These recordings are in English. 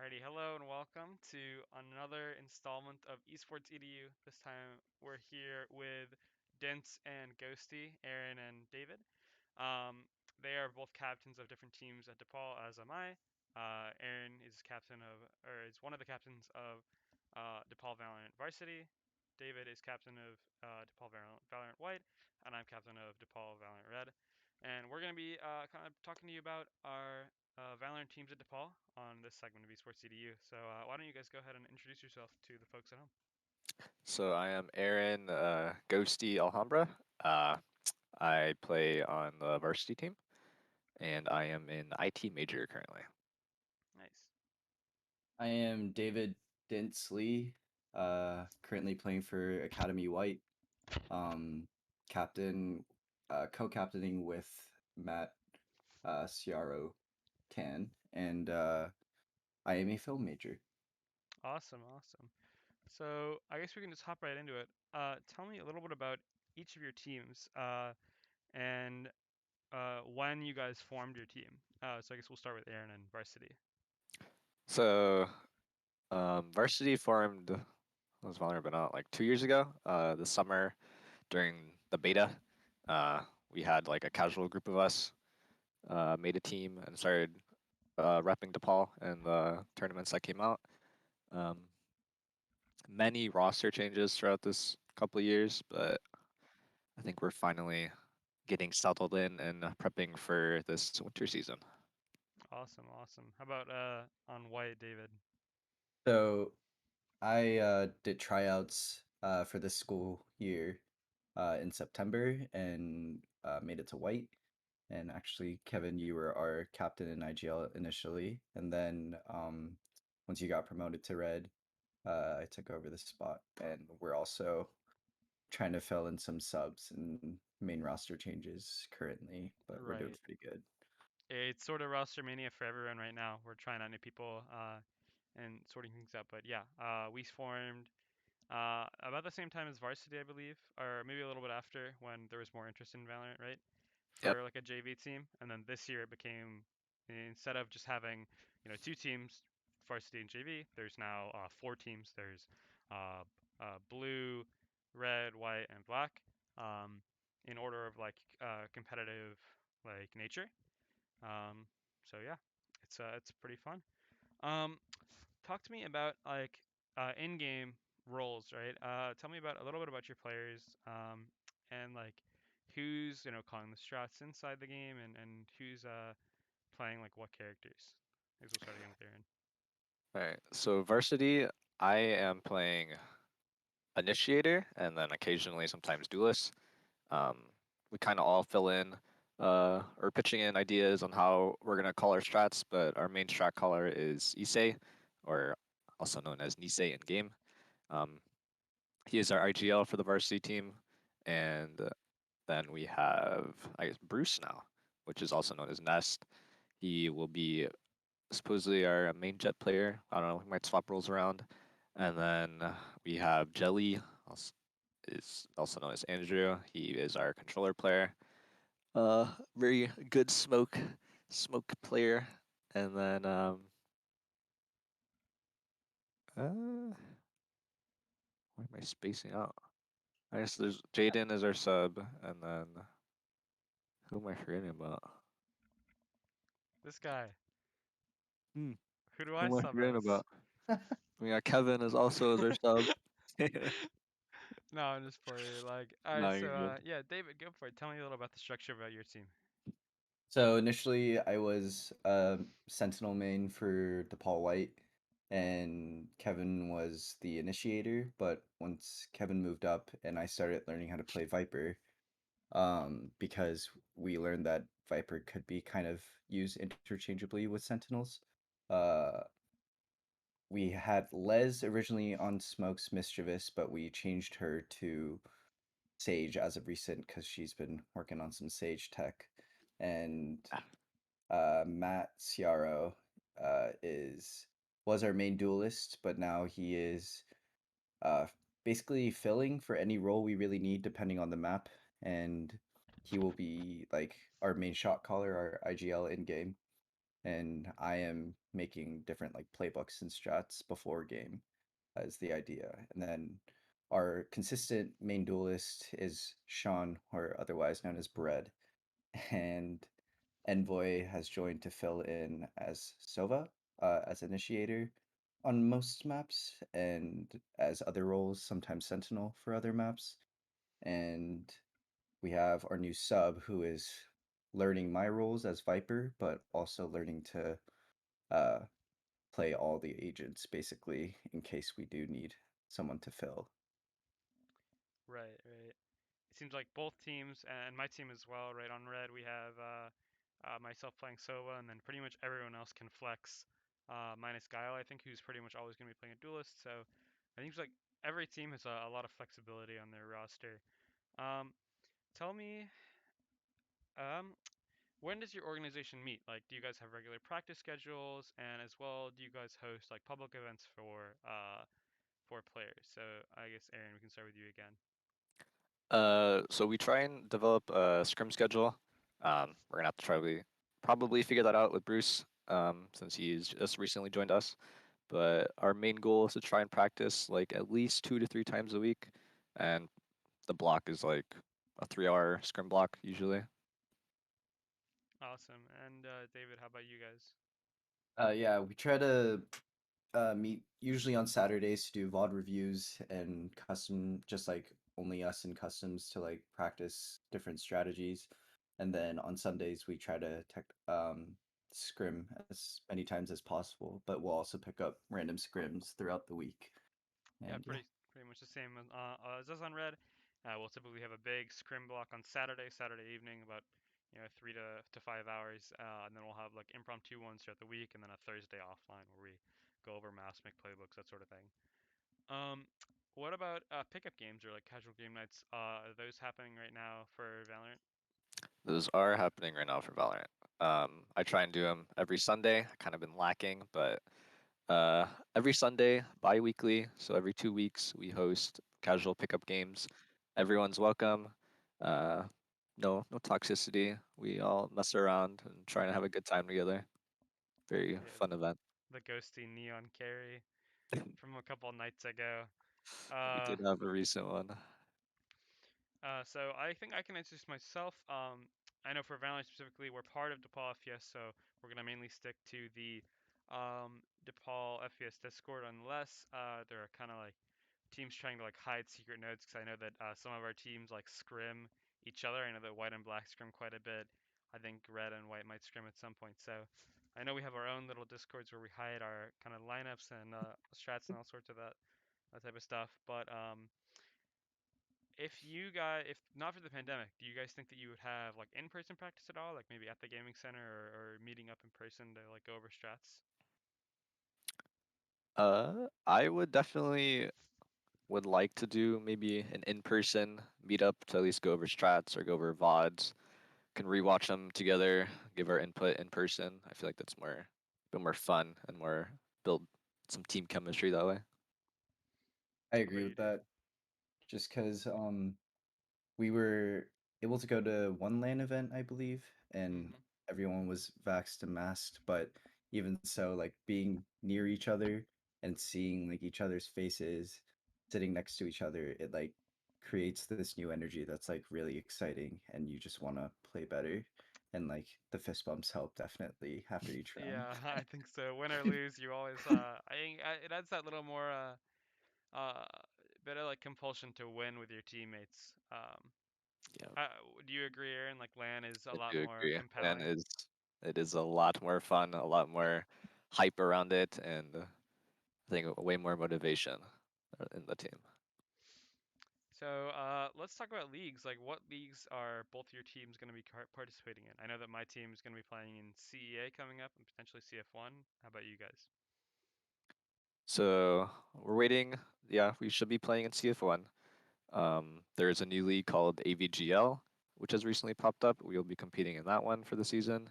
Alrighty, hello and welcome to another installment of EsportsEDU. This time we're here with Dents and Ghosty, Aaron and David. Um, they are both captains of different teams at DePaul, as am I. Aaron is is one of the captains of DePaul Valorant Varsity. David is captain of DePaul Valorant White, and I'm captain of DePaul Valorant Red. And we're going to be kind of talking to you about our Valorant teams at DePaul on this segment of Esports EDU. So why don't you guys go ahead and introduce yourself to the folks at home? So I am Aaron Ghosty Alhambra. Uh, I play on the varsity team, and I am an IT major currently. Nice. I am David Dinsley, currently playing for Academy White, um, captain, co-captaining with Matt Ciaro Can, and I am a film major. Awesome, awesome. So I guess we can just hop right into it. Tell me a little bit about each of your teams and when you guys formed your team. So I guess we'll start with Aaron and Varsity. So varsity formed was Valorant been out like 2 years ago. This summer during the beta, we had like a casual group of us made a team and started repping DePaul and the tournaments that came out. Um, Many roster changes throughout this couple of years, but I think we're finally getting settled in and prepping for this winter season. Awesome, awesome. How about on White, David? So I did tryouts for this school year in September and made it to White. And actually, Kevin, you were our captain in IGL initially, and then once you got promoted to Red, I took over the spot, and we're also trying to fill in some subs and main roster changes currently, but we're doing Right. pretty good. It's sort of roster mania for everyone right now. We're trying out new people and sorting things out. But yeah, we formed about the same time as Varsity, I believe, or maybe a little bit after when there was more interest in Valorant, right? Yep. For like a JV team, and then this year it became instead of just having two teams, Varsity and JV, there's now four teams. There's uh, blue, red, white, and black, um, in order of like competitive like nature. Um, so yeah, it's pretty fun. Um, Talk to me about like in-game roles, right? Tell me about a little bit about your players, and like who's calling the shots inside the game, and who's playing like what characters. I guess we'll start again with Aaron. All right. So varsity, I am playing initiator and then occasionally sometimes duelist. Um, we kind of all fill in or pitching in ideas on how we're gonna call our strats, but our main strat caller is Issei, or also known as Nisei in game. Um, he is our IGL for the varsity team, and then we have, I guess, Bruce now, which is also known as Nest. He will be supposedly our main jet player. I don't know, we might swap roles around. And then we have Jelly, is also known as Andrew. He is our controller player. Very good smoke player. And then why am I spacing out? I guess there's Jaden is our sub, and then who am I forgetting about? This guy. Hmm, Who do I who am I sub forgetting as? about? We got Kevin is also as our sub. No, I'm just playing. Like, all right, No, so you're good. yeah, David, go for it. Tell me a little about the structure about your team. So initially, I was Sentinel main for DePaul White, and Kevin was the initiator. But once Kevin moved up, and I started learning how to play Viper, because we learned that Viper could be kind of used interchangeably with Sentinels. Uh, we had Les originally on Smoke's Mischievous, but we changed her to Sage as of recent because she's been working on some Sage tech. And Matt Ciaro is was our main duelist, but now he is uh, basically filling for any role we really need depending on the map, and he will be like our main shot caller, our IGL in game. and I am making different like playbooks and strats before game is the idea. And then our consistent main duelist is Sean, or otherwise known as Bread, and Envoy has joined to fill in as Sova, as initiator on most maps, and as other roles, sometimes Sentinel for other maps. And we have our new sub who is learning my roles as Viper, but also learning to uh, play all the agents basically in case we do need someone to fill. Right, right. It seems like both teams and my team as well, right? On red, we have myself playing Sova, and then pretty much everyone else can flex, minus Guile, I think, who's pretty much always going to be playing a duelist. So I think it's like every team has a lot of flexibility on their roster. Um, Tell me, um, when does your organization meet? Like, do you guys have regular practice schedules, and as well, do you guys host like public events for players? So I guess Aaron, we can start with you again. So we try and develop a scrim schedule. We're gonna have to probably figure that out with Bruce, since he's just recently joined us. But our main goal is to try and practice like at least 2 to 3 times a week, and the block is like a 3 hour scrim block usually. Awesome. And David, how about you guys? Yeah, we try to meet usually on Saturdays to do VOD reviews and custom, just like only us and customs to like practice different strategies. And then on Sundays we try to scrim as many times as possible, but we'll also pick up random scrims throughout the week. Yeah, And yeah. pretty much the same as us on Red. We'll typically have a big scrim block on Saturday evening, about 3 to 5 hours, and then we'll have like impromptu ones throughout the week, and then a Thursday offline where we go over maps, make playbooks, that sort of thing. Um, what about pickup games or like casual game nights? Are those happening right now for Valorant? Those are happening right now for Valorant. I try and do them every Sunday. I kind of been lacking, but every Sunday, bi-weekly, so every 2 weeks, we host casual pickup games. Everyone's welcome. Uh, no toxicity. We all mess around and try and have a good time together. Very Yeah, fun event. the ghosty neon carry from a couple nights ago. We Uh, did have a recent one. So I think I can introduce myself. I know for Valorant specifically, we're part of DePaul FPS, so we're gonna mainly stick to the DePaul FPS Discord, unless there are kind of like teams trying to like hide secret nodes. Because I know that some of our teams like scrim each other. I know that white and black scrim quite a bit. I think red and white might scrim at some point. So I know we have our own little discords where we hide our kind of lineups and strats and all sorts of that type of stuff. But if not for the pandemic, do you guys think that you would have like in-person practice at all, like maybe at the gaming center or meeting up in person to like go over strats? I would definitely would like to do maybe an in-person meetup to at least go over strats or go over VODs. Can rewatch them together, give our input in person. I feel like that's a bit more fun and more build some team chemistry that way. I How agree about you, with Dave? that. Just because we were able to go to one LAN event, I believe, and Mm-hmm. everyone was vaxxed and masked. But even so, like being near each other and seeing like each other's faces, sitting next to each other, it like creates this new energy that's like really exciting, and you just want to play better. And like the fist bumps help definitely after each round. Yeah, I think so. Win or lose, you always I think it adds that little more uh better like compulsion to win with your teammates. Yeah, Do you agree, Aaron? Like LAN is a I lot do more agree. And compelling. it is a lot more fun, a lot more hype around it, and I think way more motivation in the team. So let's talk about leagues. Like, what leagues are both your teams going to be participating in? I know that my team is going to be playing in CEA coming up and potentially CF1. How about you guys? So we're waiting. Yeah, we should be playing in CF1. There's a new league called AVGL, which has recently popped up. We'll be competing in that one for the season.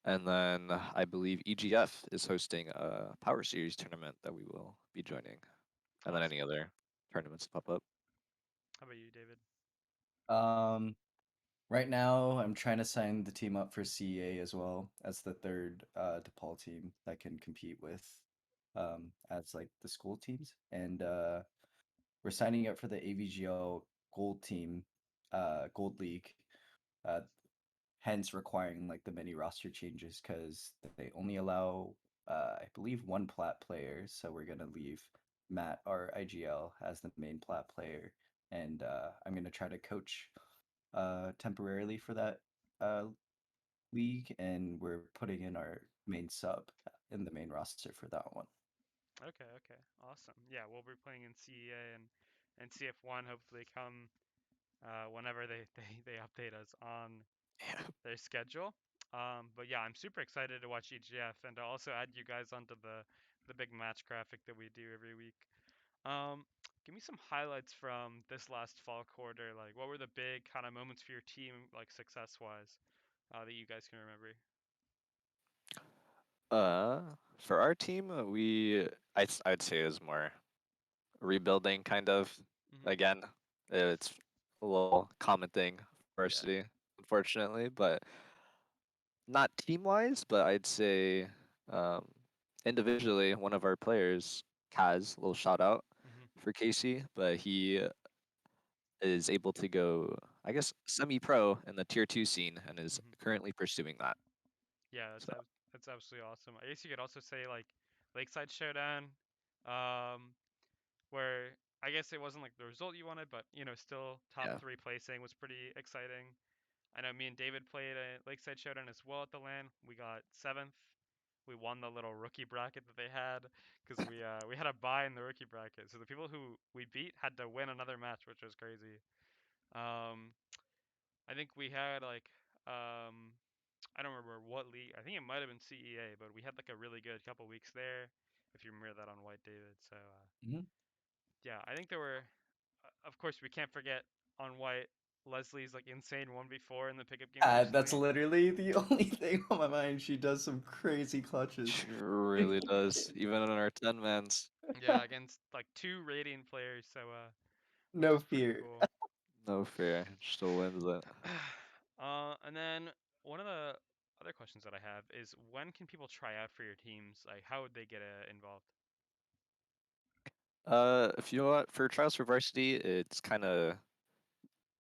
And then I believe EGF is hosting a Power Series tournament that we will be joining. And then any Awesome. other tournaments pop up. How about you, David? Um, Right now, I'm trying to sign the team up for CEA as well as the third DePaul team that can compete with as like the school teams, and we're signing up for the AVGL Gold team, Gold League. Uh, hence requiring like the mini roster changes because they only allow I believe one plat player, so we're gonna leave Matt, our IGL, as the main plat player, and I'm gonna try to coach temporarily for that uh, league, and we're putting in our main sub in the main roster for that one. Okay, okay, awesome. Yeah, we'll be playing in CEA and CF1 hopefully come whenever they update us on Yeah. their schedule. But yeah, I'm super excited to watch EGF and to also add you guys onto the big match graphic that we do every week. Um, Give me some highlights from this last fall quarter. Like, what were the big kind of moments for your team, like success-wise, that you guys can remember? Uh, for our team, I'd say it was more rebuilding kind of. Hmm. Again, it's a little common thing for Yeah. varsity, unfortunately, but not team wise. But I'd say um, individually, one of our players, Kaz, little shout out Hmm. for Casey, but he is able to go, I guess, semi-pro in the tier two scene and is Hmm. currently pursuing that. Yeah, So that's absolutely awesome. I guess you could also say like Lakeside Showdown, um, where I guess it wasn't like the result you wanted, but still top yeah, three placing was pretty exciting. I know me and David played a Lakeside Showdown as well at the LAN. We got seventh. We won the little rookie bracket that they had because we had a bye in the rookie bracket. So the people who we beat had to win another match, which was crazy. Um, I think we had like I don't remember what league. I think it might have been CEA, but we had like a really good couple weeks there. If you remember that on White David. So Mm-hmm. yeah, I think there were. Of course, we can't forget on White Leslie's like insane 1v4 in the pickup games That's recently. literally the only thing on my mind. She does some crazy clutches. she really does. Even in our 10 mans, Yeah, against like two Radiant players, so which No is pretty fear. cool. no fear, still wins it. And then one of the other questions that I have is when can people try out for your teams? Like, how would they get involved? If you want for trials for varsity, it's kind of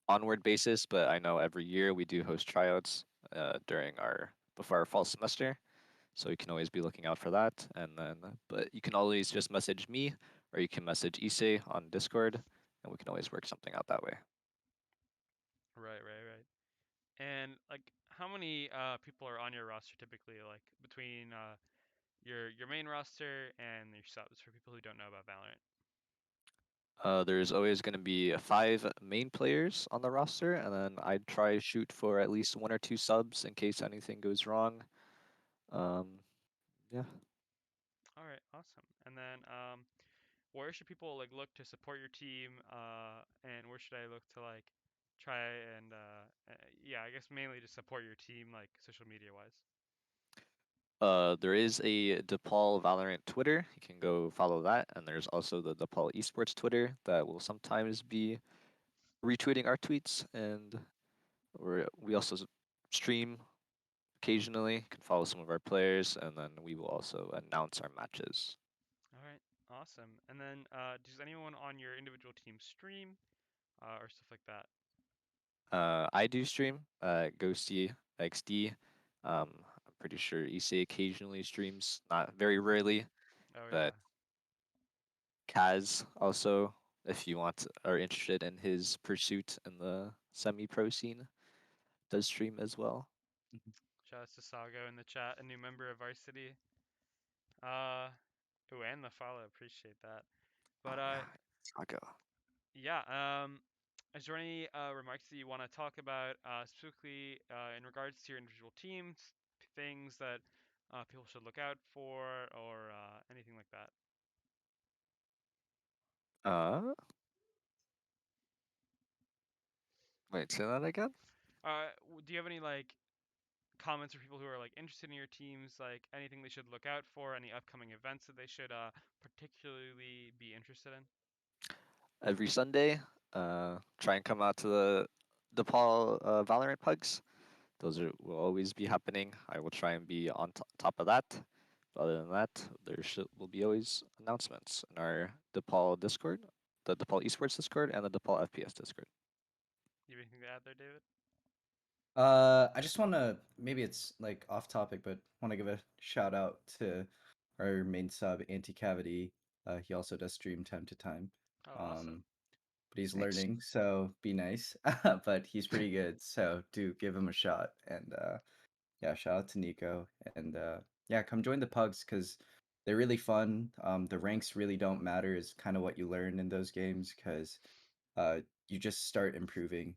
onward basis, but I know every year we do host tryouts during our before our fall semester, so you can always be looking out for that. And then, but you can always just message me or you can message Issei on Discord, and we can always work something out that way. Right, right, right. And like, how many people are on your roster typically? Like between your main roster and your subs for people who don't know about Valorant. There's always going to be five main players on the roster, and then I'd try shoot for at least one or two subs in case anything goes wrong. Um, yeah. All right, awesome. And then where should people like look to support your team? And where should I look to like try and yeah, I guess mainly to support your team like social media wise. There is a DePaul Valorant Twitter. You can go follow that, and there's also the DePaul Esports Twitter that will sometimes be retweeting our tweets, and we also stream occasionally. You can follow some of our players, and then we will also announce our matches. All right, awesome. And then does anyone on your individual team stream or stuff like that? I do stream. Ghosty XD. I'm pretty sure Issei occasionally streams, not very rarely, Oh yeah. but Kaz also, if you are interested in his pursuit in the semi-pro scene, does stream as well. Shout out to Sago in the chat, a new member of Varsity. Uh, ooh, and the follow, appreciate that. But Oh yeah, Saga. yeah. Is there any remarks that you want to talk about specifically in regards to your individual teams, things that people should look out for, or anything like that? Uh, wait, say that again. Do you have any like comments for people who are like interested in your teams, like anything they should look out for, any upcoming events that they should particularly be interested in? Every Sunday, try and come out to the DePaul Valorant pugs. Those will always be happening. I will try and be on top of that. Other than that, will be always announcements in our DePaul Discord, the DePaul Esports Discord, and the DePaul FPS Discord. You have anything to add there, David? I just want to, maybe it's like off topic, but want to give a shout out to our main sub, Anti Cavity. He also does stream time to time. Oh, awesome. But he's Thanks. learning, so be nice. But he's pretty good, so do give him a shot. And yeah, shout out to Nico. And yeah, come join the pugs because they're really fun. The ranks really don't matter, is kind of what you learn in those games because you just start improving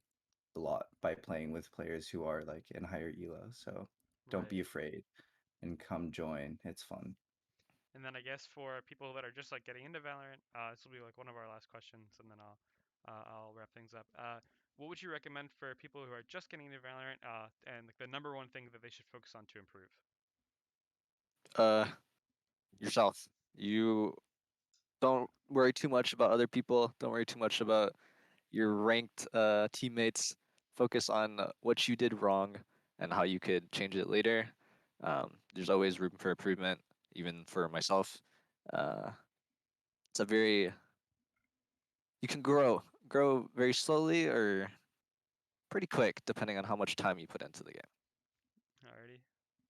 a lot by playing with players who are like in higher elo. So don't Right. be afraid and come join. It's fun. And then I guess for people that are just like getting into Valorant, this will be like one of our last questions, and then I'll wrap things up. What would you recommend for people who are just getting into Valorant, and like, the number one thing that they should focus on to improve? Yourself. You don't worry too much about other people. Don't worry too much about your ranked teammates. Focus on what you did wrong and how you could change it later. There's always room for improvement, even for myself. Uh, it's a very you can grow very slowly or pretty quick, depending on how much time you put into the game. Alrighty.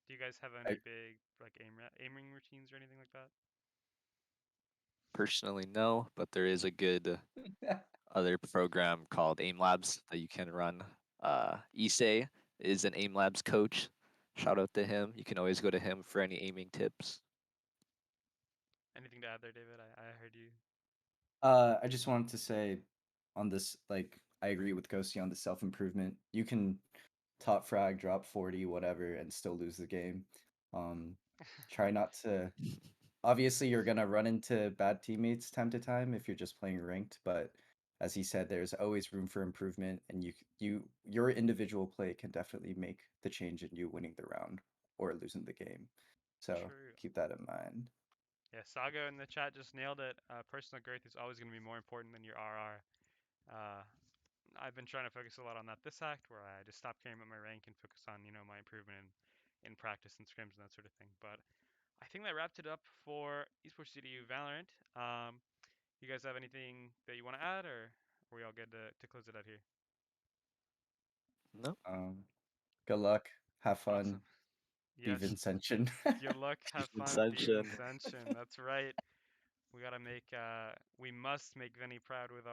Do you guys have I, any big like aiming routines or anything like that? Personally, no, but there is a good other program called Aim Labs that you can run. Issei is an Aim Labs coach. Shout out to him. You can always go to him for any aiming tips. Anything to add there, David? I heard you. I just wanted to say on this, like, I agree with Ghosty on the self improvement. You can top frag, drop 40, whatever, and still lose the game. Try not to. Obviously, you're gonna run into bad teammates time to time if you're just playing ranked, but as he said, there's always room for improvement, and your individual play can definitely make the change in you winning the round or losing the game. So True. keep that in mind. Yeah, Saga in the chat just nailed it. Personal growth is always going to be more important than your RR. Uh, I've been trying to focus a lot on that this act, where I just stop caring about my rank and focus on, my improvement in practice and scrims and that sort of thing. But I think that wrapped it up for EsportsEDU Valorant. You guys have anything that you want to add, or are we all good to close it out here? No. Good luck. Have fun. Awesome. Be Yes. Vincentian. Good luck. Have fun. Be Ascension. Vincentian. That's right. We gotta make we must make Vinny proud with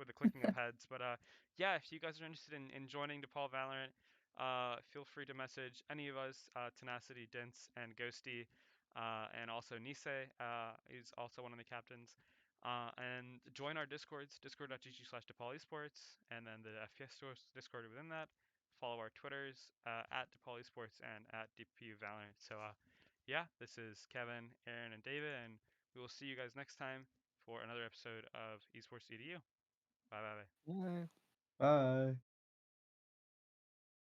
the clicking of heads. But yeah, if you guys are interested in joining DePaul Valorant, feel free to message any of us, Tenacity, Dints, and Ghosty, and also Nisei is also one of the captains. And join our Discords, discord.gg/DePaul Esports, and then the FPS Discord within that. Follow our Twitters at DePaul Esports and at DPU Valorant. So yeah, this is Kevin, Aaron, and David, and we will see you guys next time for another episode of EsportsEDU. Bye bye bye. Yeah. Bye.